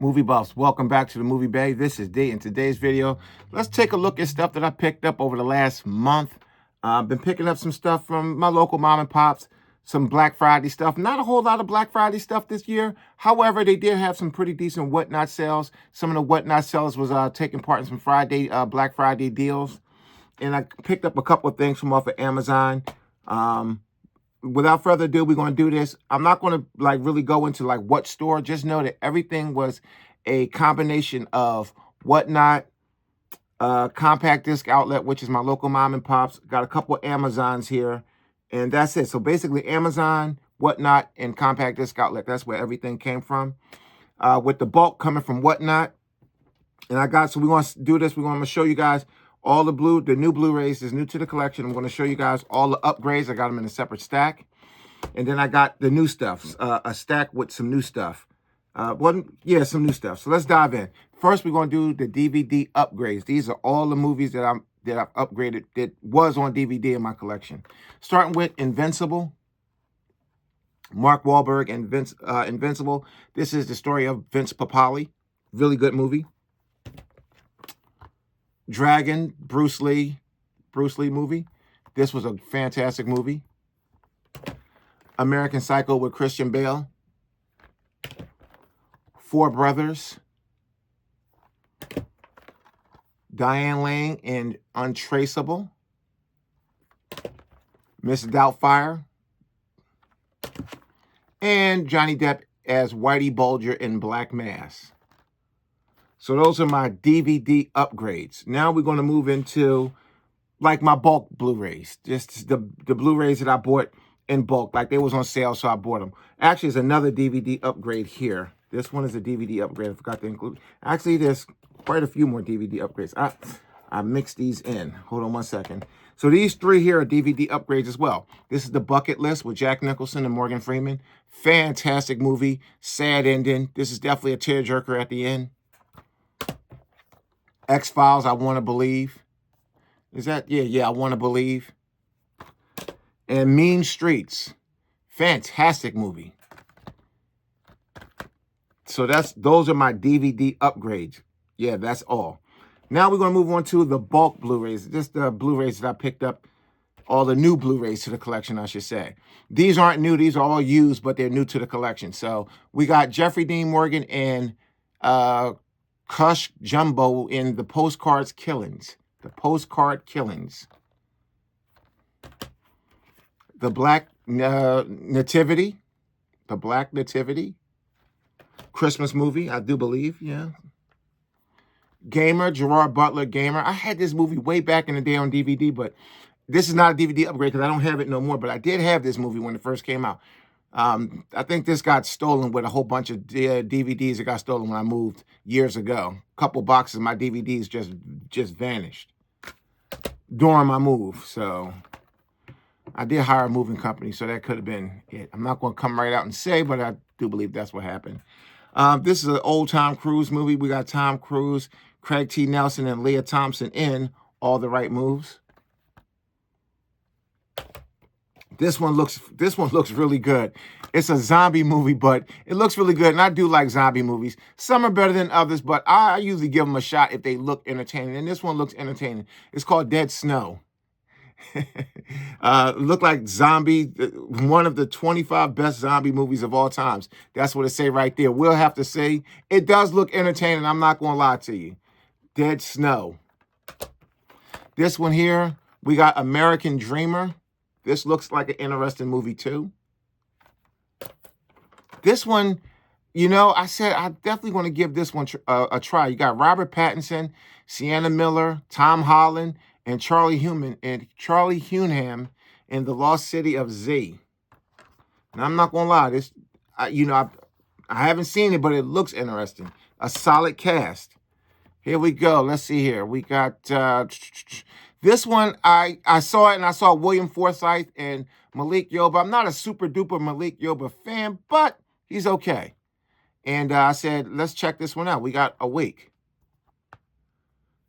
Movie buffs, welcome back to the Movie Bay. This is D. In today's video, let's take a look at stuff that I picked up over the last month. I've been picking up some stuff from my local mom and pops, some Black Friday stuff. Not a whole lot of Black Friday stuff this year. However, they did have some pretty decent whatnot sales. Some of the whatnot sales was taking part in some Black Friday deals. And I picked up a couple of things from off of Amazon. Without further ado, we're going to do this. I'm not going to really go into what store. Just know that everything was a combination of Whatnot, Compact Disc Outlet, which is my local mom and pops. Got a couple of Amazons here, and that's it. So basically Amazon, Whatnot, and Compact Disc Outlet. That's where everything came from. With the bulk coming from Whatnot. And so we're going to do this. We're going to show you guys all the new Blu-rays is new to the collection. I'm going to show you guys all the upgrades. I got them in a separate stack. And then I got the new stuff, a stack with some new stuff. Some new stuff. So let's dive in. First, we're going to do the DVD upgrades. These are all the movies that I've upgraded that was on DVD in my collection. Starting with Invincible. Mark Wahlberg and Invincible. This is the story of Vince Papale. Really good movie. Dragon, Bruce Lee movie. This was a fantastic movie. American Psycho with Christian Bale. Four Brothers. Diane Lane in Untraceable. Miss Doubtfire. And Johnny Depp as Whitey Bulger in Black Mass. So those are my DVD upgrades. Now we're going to move into my bulk Blu-rays. Just the Blu-rays that I bought in bulk. They was on sale, so I bought them. Actually, there's another DVD upgrade here. This one is a DVD upgrade. I forgot to include. Actually, there's quite a few more DVD upgrades. I mixed these in. Hold on one second. So these three here are DVD upgrades as well. This is The Bucket List with Jack Nicholson and Morgan Freeman. Fantastic movie. Sad ending. This is definitely a tearjerker at the end. X-Files, I Want to Believe. Is that? Yeah, I Want to Believe. And Mean Streets. Fantastic movie. So those are my DVD upgrades. Yeah, that's all. Now we're going to move on to the bulk Blu-rays. Just the Blu-rays that I picked up. All the new Blu-rays to the collection, I should say. These aren't new. These are all used, but they're new to the collection. So we got Jeffrey Dean Morgan and Kush Jumbo in The Postcard Killings. The Postcard Killings. The Black Nativity. The Black Nativity. Christmas movie, I do believe, yeah. Gamer, Gerard Butler, Gamer. I had this movie way back in the day on DVD, but this is not a DVD upgrade because I don't have it no more, but I did have this movie when it first came out. I think this got stolen with a whole bunch of DVDs that got stolen when I moved years ago. A couple boxes of my DVDs just vanished during my move. So I did hire a moving company, so that could have been it. I'm not going to come right out and say, but I do believe that's what happened. This is an old Tom Cruise movie. We got Tom Cruise, Craig T. Nelson, and Leah Thompson in All the Right Moves. This one looks really good. It's a zombie movie, but it looks really good. And I do like zombie movies. Some are better than others, but I usually give them a shot if they look entertaining. And this one looks entertaining. It's called Dead Snow. Look like zombie, one of the 25 best zombie movies of all times. That's what it say right there. We'll have to say it does look entertaining. I'm not going to lie to you. Dead Snow. This one here, we got American Dreamer. This looks like an interesting movie too. This one, I said I definitely want to give this one a try. You got Robert Pattinson, Sienna Miller, Tom Holland, and Charlie Hunnam in The Lost City of Z. And I'm not gonna lie, I haven't seen it, but it looks interesting. A solid cast. Here we go. Let's see here. We got this one. I saw it, and I saw William Forsythe and Malik Yoba. I'm not a super duper Malik Yoba fan, but he's okay. And I said, let's check this one out. We got a week.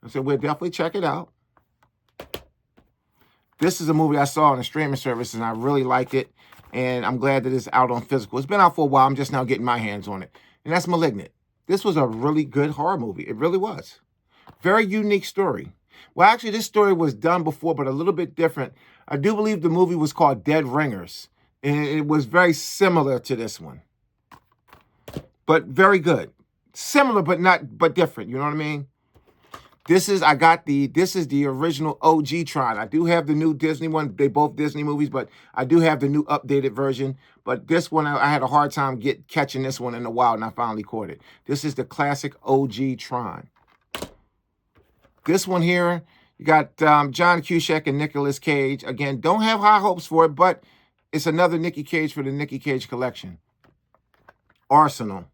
I said, we'll definitely check it out. This is a movie I saw on a streaming service, and I really liked it. And I'm glad that it's out on physical. It's been out for a while. I'm just now getting my hands on it. And that's Malignant. This was a really good horror movie. It really was. Very unique story. Well, actually, this story was done before, but a little bit different. I do believe the movie was called Dead Ringers, and it was very similar to this one, but very good. Similar, but different. You know what I mean? This is the original OG Tron. I do have the new Disney one. They both Disney movies, but I do have the new updated version. But this one, I had a hard time catching this one in the wild, and I finally caught it. This is the classic OG Tron. This one here, you got John Cusack and Nicolas Cage. Again, don't have high hopes for it, but it's another Nicky Cage for the Nicky Cage collection. Arsenal.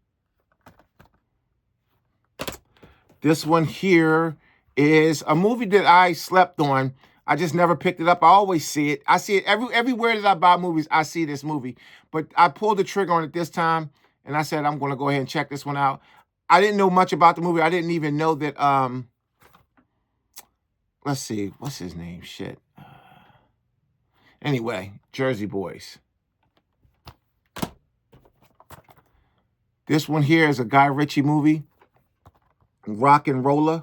This one here is a movie that I slept on. I just never picked it up. I always see it. I see it everywhere that I buy movies, I see this movie. But I pulled the trigger on it this time, and I said, I'm going to go ahead and check this one out. I didn't know much about the movie. I didn't even know that, let's see, what's his name? Shit. Anyway, Jersey Boys. This one here is a Guy Ritchie movie. Rock and Roller.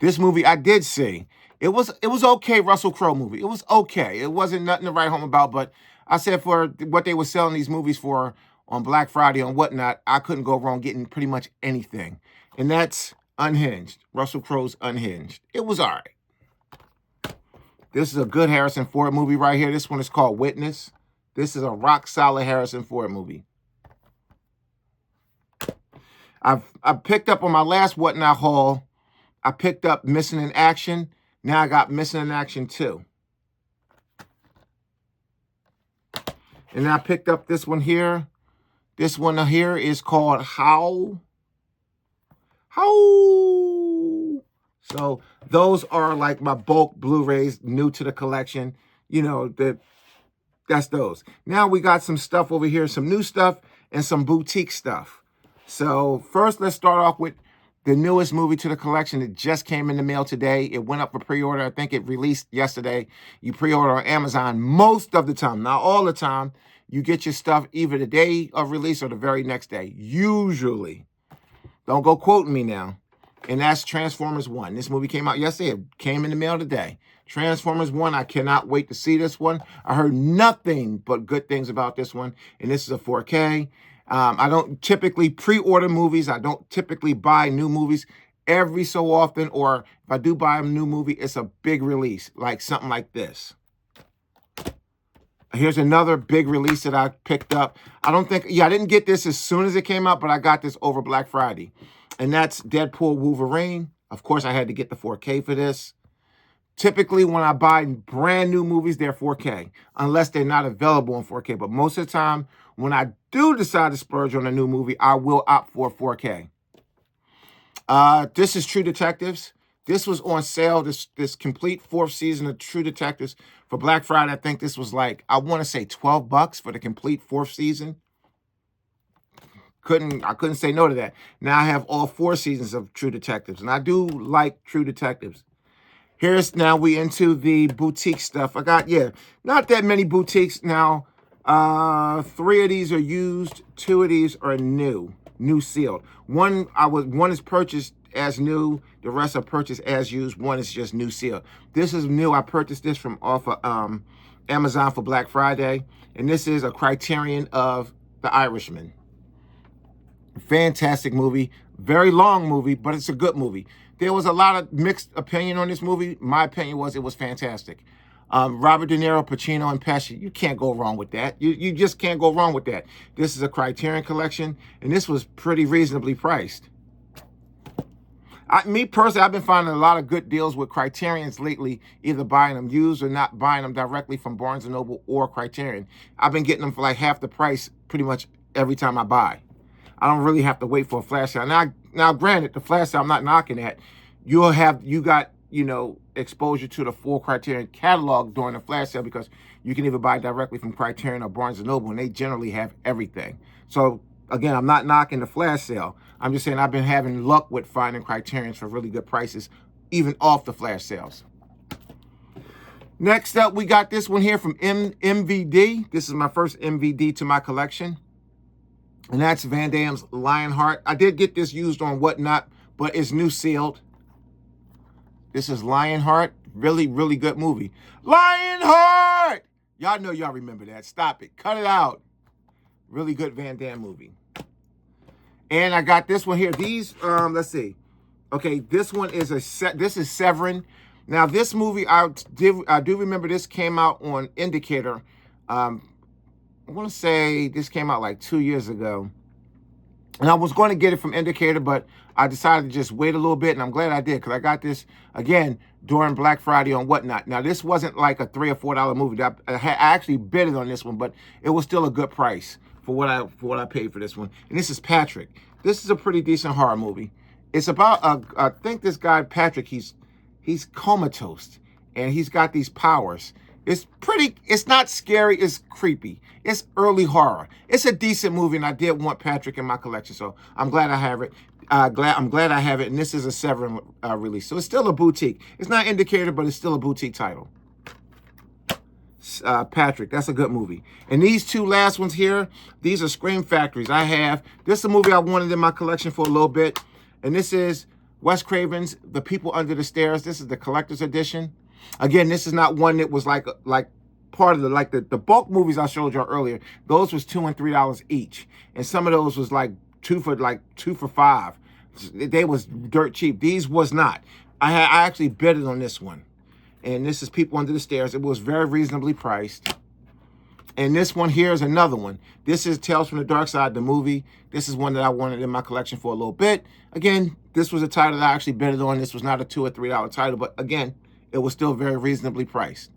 This movie I did see. It was okay, Russell Crowe movie. It was okay. It wasn't nothing to write home about, but I said for what they were selling these movies for on Black Friday and whatnot, I couldn't go wrong getting pretty much anything. And that's Unhinged. Russell Crowe's Unhinged. It was all right. This is a good Harrison Ford movie right here. This one is called Witness. This is a rock solid Harrison Ford movie. I picked up on my last What Not haul, I picked up Missing in Action. Now I got Missing in Action 2. And I picked up this one here. This one here is called Howl. Howl. So those are like my bulk Blu-rays, new to the collection. You know, that's those. Now we got some stuff over here, some new stuff and some boutique stuff. So first, let's start off with the newest movie to the collection. It just came in the mail today. It went up for pre-order. I think it released yesterday. You pre-order on Amazon most of the time. Not all the time. You get your stuff either the day of release or the very next day. Usually. Don't go quoting me now. And that's Transformers 1. This movie came out yesterday. It came in the mail today. Transformers 1. I cannot wait to see this one. I heard nothing but good things about this one. And this is a 4K. I don't typically pre-order movies. I don't typically buy new movies every so often. Or if I do buy a new movie, it's a big release, like something like this. Here's another big release that I picked up. I didn't get this as soon as it came out, but I got this over Black Friday. And that's Deadpool Wolverine. Of course, I had to get the 4K for this. Typically, when I buy brand new movies, they're 4K, unless they're not available in 4K. But most of the time, when I do decide to splurge on a new movie, I will opt for 4K. This is True Detectives. This was on sale, this complete 4th season of True Detectives for Black Friday. I think this was like, I want to say $12 for the complete 4th season. I couldn't say no to that. Now I have all 4 seasons of True Detectives, and I do like True Detectives. Now we into the boutique stuff. I got, not that many boutiques now. 3 of these are used, 2 of these are new sealed. One is purchased as new, the rest are purchased as used. One is just new sealed. This is new. I purchased this from off of Amazon for Black Friday, and this is a Criterion of The Irishman. Fantastic movie, very long movie, but it's a good movie. There was a lot of mixed opinion on this movie. My opinion was it was fantastic. Robert De Niro, Pacino, and Pesci. You can't go wrong with that. You just can't go wrong with that. This is a Criterion collection, and this was pretty reasonably priced. Me personally, I've been finding a lot of good deals with Criterions lately, either buying them used or not buying them directly from Barnes & Noble or Criterion. I've been getting them for like half the price pretty much every time I buy. I don't really have to wait for a flash sale. Now, granted, the flash sale I'm not knocking at. You got exposure to the full Criterion catalog during the flash sale because you can either buy directly from Criterion or Barnes & Noble, and they generally have everything. So, again, I'm not knocking the flash sale. I'm just saying I've been having luck with finding Criterions for really good prices, even off the flash sales. Next up, we got this one here from MVD. This is my first MVD to my collection. And that's Van Damme's Lionheart. I did get this used on Whatnot, but it's new sealed. This is Lionheart. Really, really good movie. Lionheart! Y'all know y'all remember that. Stop it. Cut it out. Really good Van Damme movie. And I got this one here. These, let's see. Okay, this one is this is Severin. Now, this movie, I do remember this came out on Indicator. I want to say this came out like 2 years ago. And I was going to get it from Indicator, but I decided to just wait a little bit, and I'm glad I did, because I got this, again, during Black Friday on Whatnot. Now, this wasn't like a $3 or $4 movie. I actually bid it on this one, but it was still a good price for what I paid for this one. And this is Patrick. This is a pretty decent horror movie. It's about, I think this guy, Patrick, he's comatose, and he's got these powers. It's not scary, it's creepy. It's early horror. It's a decent movie, and I did want Patrick in my collection, so I'm glad I have it. I'm glad I have it, and this is a Severin release. So it's still a boutique. It's not Indicator, but it's still a boutique title. Patrick, that's a good movie. And these two last ones here, these are Scream Factories. This is a movie I wanted in my collection for a little bit, and this is Wes Craven's The People Under the Stairs. This is the collector's edition. Again, this is not one that was like part of the bulk movies I showed y'all earlier. Those was $2 and $3 each, and some of those was like two for $5. They was dirt cheap. These was not. I actually bid it on this one, and this is People Under the Stairs. It was very reasonably priced. And this one here is another one. This is Tales from the Dark Side, the movie. This is one that I wanted in my collection for a little bit. Again, this was a title that I actually bid it on. This was not a $2 or $3 title, but again, it was still very reasonably priced.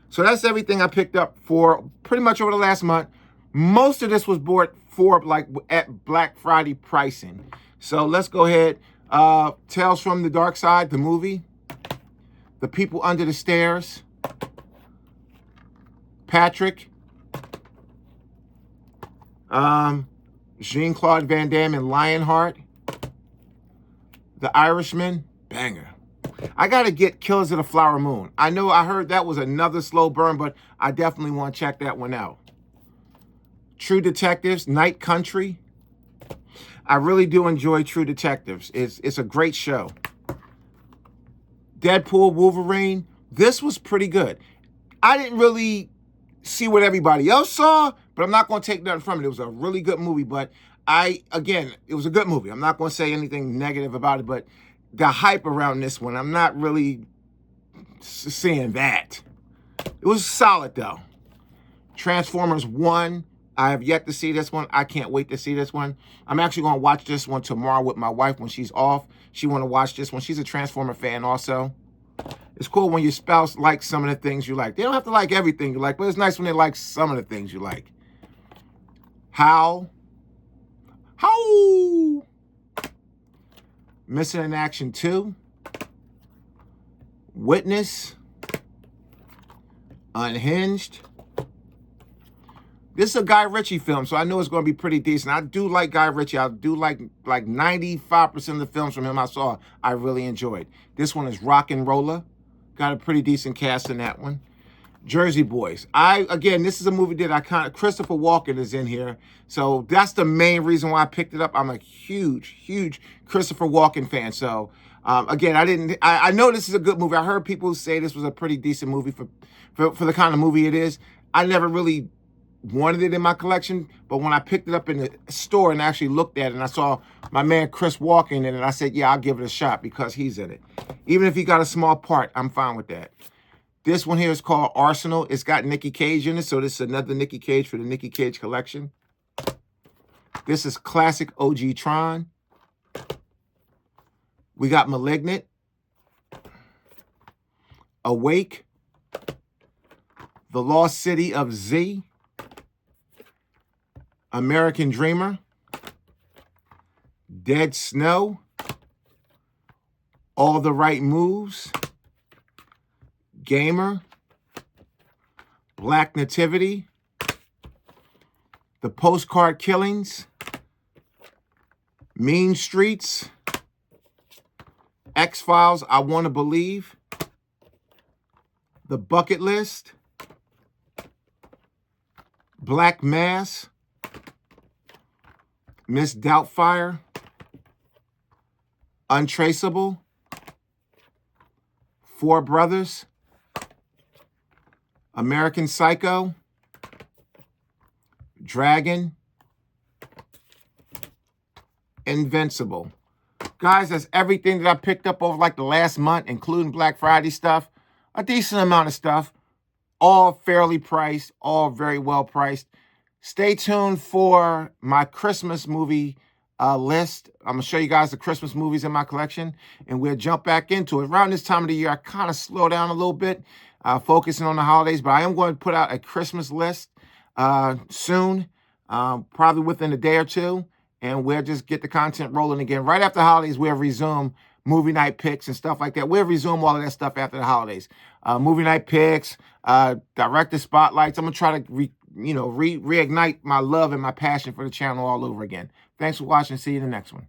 So that's everything I picked up for pretty much over the last month. Most of this was bought for at Black Friday pricing. So let's go ahead. Tales from the Dark Side, the movie. The People Under the Stairs. Patrick. Jean-Claude Van Damme and Lionheart. The Irishman. Banger. I got to get Killers of the Flower Moon. I heard that was another slow burn, but I definitely want to check that one out. True Detectives, Night Country. I really do enjoy True Detectives. It's a great show. Deadpool, Wolverine. This was pretty good. I didn't really see what everybody else saw, but I'm not going to take nothing from it. It was a really good movie, but it was a good movie. I'm not going to say anything negative about it, but the hype around this one, I'm not really seeing that. It was solid, though. Transformers 1, I have yet to see this one. I can't wait to see this one. I'm actually going to watch this one tomorrow with my wife when she's off. She want to watch this one. She's a Transformer fan also. It's cool when your spouse likes some of the things you like. They don't have to like everything you like, but it's nice when they like some of the things you like. How? Missing in Action 2. Witness. Unhinged. This is a Guy Ritchie film, so I know it's going to be pretty decent. I do like Guy Ritchie. I do like 95% of the films from him I saw, I really enjoyed. This one is Rock and Roller. Got a pretty decent cast in that one. Jersey Boys. Again, this is a movie that Christopher Walken is in here. So that's the main reason why I picked it up. I'm a huge Christopher Walken fan. So again, I know this is a good movie. I heard people say this was a pretty decent movie for the kind of movie it is. I never really wanted it in my collection, but when I picked it up in the store and actually looked at it and I saw my man Chris Walken in it, I said, yeah, I'll give it a shot because he's in it. Even if he got a small part, I'm fine with that. This one here is called Arsenal. It's got Nicky Cage in it, so this is another Nicky Cage for the Nicky Cage collection. This is classic OG Tron. We got Malignant. Awake. The Lost City of Z. American Dreamer. Dead Snow. All the Right Moves. Gamer. Black Nativity. The Postcard Killings. Mean Streets. X-Files, I Want to Believe. The Bucket List. Black Mass. Miss Doubtfire, Untraceable, Four Brothers, American Psycho, Dragon, Invincible. Guys, that's everything that I picked up over like the last month, including Black Friday stuff. A decent amount of stuff. All fairly priced, all very well priced. Stay tuned for my Christmas movie list. I'm going to show you guys the Christmas movies in my collection, and we'll jump back into it. Around this time of the year, I kind of slow down a little bit, focusing on the holidays, but I am going to put out a Christmas list soon, probably within a day or two, and we'll just get the content rolling again. Right after the holidays, we'll resume movie night picks and stuff like that. We'll resume all of that stuff after the holidays. Movie night picks, director spotlights. I'm going to try to reignite my love and my passion for the channel all over again. Thanks for watching. See you in the next one.